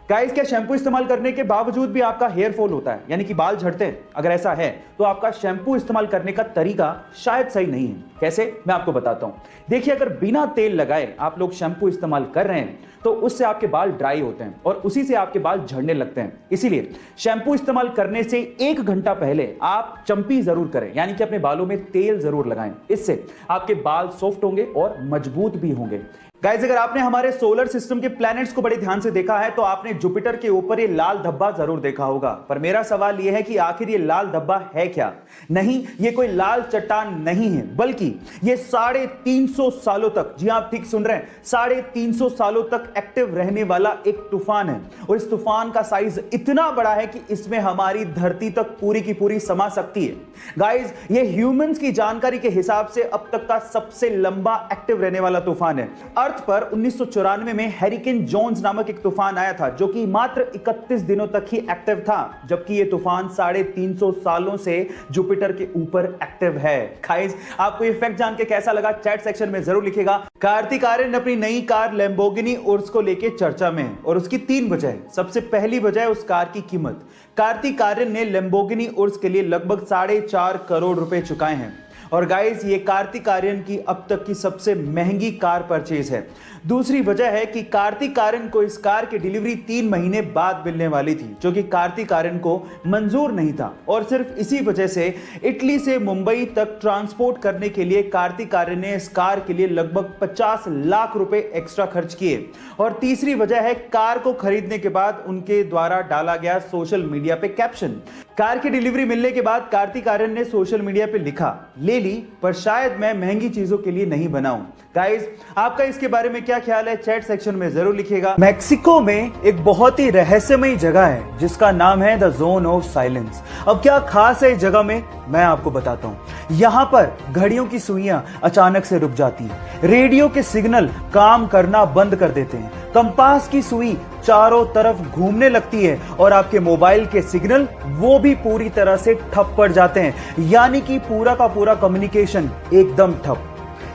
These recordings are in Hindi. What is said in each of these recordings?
गाइस, क्या शैम्पू इस्तेमाल करने के बावजूद भी आपका हेयर फॉल होता है, यानी कि बाल झड़ते हैं? अगर ऐसा है तो आपका शैम्पू इस्तेमाल करने का तरीका शायद सही नहीं है। कैसे, मैं आपको बताता हूं। देखिए, अगर बिना तेल लगाए आप लोग शैम्पू इस्तेमाल कर रहे हैं तो उससे आपके बाल ड्राई होते हैं और उसी से आपके बाल झड़ने लगते हैं। इसीलिए शैम्पू इस्तेमाल करने से 1 घंटा पहले आप चंपी जरूर करें, यानी कि अपने बालों में तेल जरूर लगाएं। इससे आपके बाल सॉफ्ट होंगे और मजबूत भी होंगे। गाइस, अगर आपने हमारे सोलर सिस्टम के प्लैनेट्स को बड़े ध्यान से देखा है तो आपने जुपिटर के ऊपर ये लाल धब्बा जरूर देखा होगा। पर मेरा सवाल यह है कि आखिर ये लाल धब्बा है क्या? नहीं, ये कोई लाल चट्टान नहीं है, बल्कि ये 350 सालों तक, जी आप ठीक सुन रहे हैं, 350 सालों तक एक्टिव रहने वाला एक तूफान है। और इस तूफान का साइज इतना बड़ा है कि इसमें हमारी धरती तक पूरी की पूरी समा सकती है। गाइस, ये ह्यूमंस की जानकारी के हिसाब से अब तक का सबसे लंबा एक्टिव रहने वाला तूफान है। अर्थ पर 1994 में हैरिकेन जोन्स नामक एक तूफान आया था, जो कि मात्र 31 दिनों तक ही एक्टिव था, जबकि यह तूफान 350 सालों से जुपिटर के ऊपर एक्टिव है। गाइस, आपको ये फैक्ट जान के कैसा लगा? चैट सेक्शन में जरूर लिखिएगा। कार्तिक आर्यन अपनी नई कार लैम्बोर्गिनी उर्स को लेके चर्चा में है और उसकी 3 वजह है। सबसे पहली वजह है उस कार की कीमत। कार्तिक आर्यन ने लैम्बोर्गिनी उर्स के लिए लगभग 4.5 करोड़ रुपए चुकाए हैं। और गाइस, ये कार्तिक आर्यन की अब तक की सबसे महंगी कार परचेज है। दूसरी वजह है कि कार्तिक आर्यन को इस कार की डिलीवरी 3 महीने बाद मिलने वाली थी, जो कि कार्तिक आर्यन को मंजूर नहीं था। और सिर्फ इसी वजह से इटली से मुंबई तक ट्रांसपोर्ट करने के लिए कार्तिक आर्यन ने इस कार के लिए लगभग 50 लाख रुपए एक्स्ट्रा खर्च किए। और तीसरी वजह है कार को खरीदने के बाद उनके द्वारा डाला गया सोशल मीडिया पे कैप्शन। कार की डिलीवरी मिलने के बाद कार्तिक आर्यन ने सोशल मीडिया पे लिखा, ले ली, पर शायद मैं महंगी चीजों के लिए नहीं बनाऊं। गाइस, आपका इसके बारे में क्या ख्याल है? चैट सेक्शन में जरूर लिखिएगा। मैक्सिको में एक बहुत ही रहस्यमयी जगह है जिसका नाम है द जोन ऑफ साइलेंस। अब क्या खास है इस जगह में, मैं आपको बताता हूं। यहां पर घड़ियों की सुइयां अचानक से रुक जाती है, रेडियो के सिग्नल काम करना बंद कर देते हैं, कंपास की सुई चारों तरफ घूमने लगती है और आपके मोबाइल के सिग्नल वो भी पूरी तरह से ठप पड़ जाते हैं, यानी कि पूरा का पूरा कम्युनिकेशन एकदम ठप।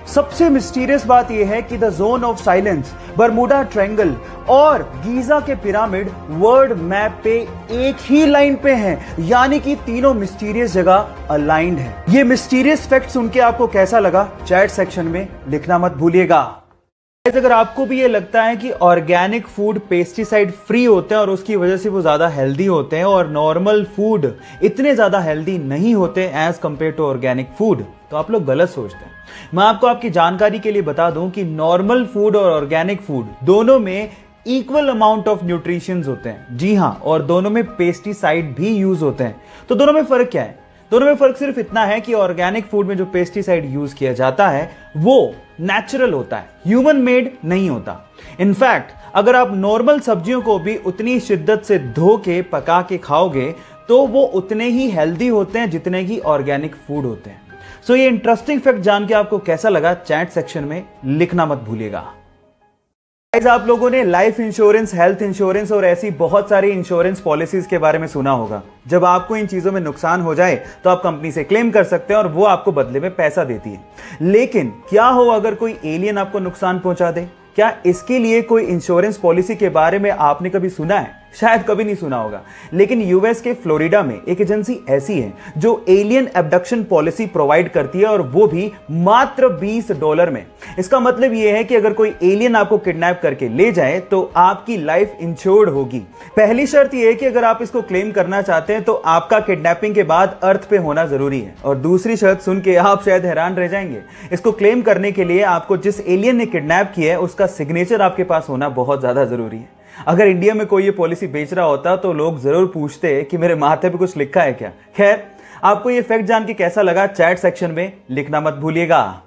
सबसे मिस्टीरियस बात यह है कि the zone of silence, Bermuda triangle और गीजा के पिरामिड वर्ल्ड मैप पे एक ही लाइन पे हैं, यानी कि तीनों मिस्टीरियस जगह अलाइंड हैं। ये मिस्टीरियस फैक्ट सुन के आपको कैसा लगा? चैट सेक्शन में लिखना मत भूलिएगा। अगर आपको भी ये लगता है कि ऑर्गेनिक फूड पेस्टिसाइड फ्री होते हैं और उसकी वजह से वो ज्यादा हेल्दी होते हैं और नॉर्मल फूड इतने ज्यादा हेल्दी नहीं होते as compare to organic food, तो आप लोग गलत सोचते हैं। मैं आपको आपकी जानकारी के लिए बता दूं कि नॉर्मल फूड और ऑर्गेनिक फूड दोनों में इक्वल अमाउंट ऑफ न्यूट्रिशंस होते हैं। जी हां, और दोनों में पेस्टिसाइड भी यूज होते हैं। तो दोनों में फर्क क्या है? दोनों में फर्क सिर्फ इतना है कि ऑर्गेनिक फूड में जो पेस्टिसाइड यूज किया जाता है वो नेचुरल होता है, ह्यूमन मेड नहीं होता। इनफैक्ट अगर आप नॉर्मल सब्जियों को भी उतनी शिद्दत से धो के पका के खाओगे तो वो उतने ही हेल्दी होते हैं जितने की ऑर्गेनिक फूड होते हैं। सो ये इंटरेस्टिंग फैक्ट जान के आपको कैसा लगा? चैट सेक्शन में लिखना मत भूलिएगा। आप लोगों ने लाइफ इंश्योरेंस, हेल्थ इंश्योरेंस और ऐसी बहुत सारी इंश्योरेंस पॉलिसीज के बारे में सुना होगा। जब आपको इन चीजों में नुकसान हो जाए तो आप कंपनी से क्लेम कर सकते हैं और वो आपको बदले में पैसा देती है। लेकिन क्या हो अगर कोई एलियन आपको नुकसान पहुंचा दे? क्या इसके लिए कोई इंश्योरेंस पॉलिसी के बारे में आपने कभी सुना है? शायद कभी नहीं सुना होगा। लेकिन यूएस के फ्लोरिडा में एक एजेंसी ऐसी है जो एलियन एब्डक्शन पॉलिसी प्रोवाइड करती है, और वो भी मात्र $20 में। इसका मतलब यह है कि अगर कोई एलियन आपको किडनैप करके ले जाए तो आपकी लाइफ इंश्योर्ड होगी। पहली शर्त यह है कि अगर आप इसको क्लेम करना चाहते हैं तो आपका किडनैपिंग के बाद अर्थ पे होना जरूरी है। और दूसरी शर्त सुन के आप शायद हैरान रह जाएंगे। इसको क्लेम करने के लिए आपको जिस एलियन ने किडनैप किया है उसका सिग्नेचर आपके पास होना बहुत ज्यादा जरूरी है। अगर इंडिया में कोई ये पॉलिसी बेच रहा होता तो लोग जरूर पूछते कि मेरे माथे पे कुछ लिखा है क्या। खैर, आपको ये फैक्ट जान के कैसा लगा? चैट सेक्शन में लिखना मत भूलिएगा।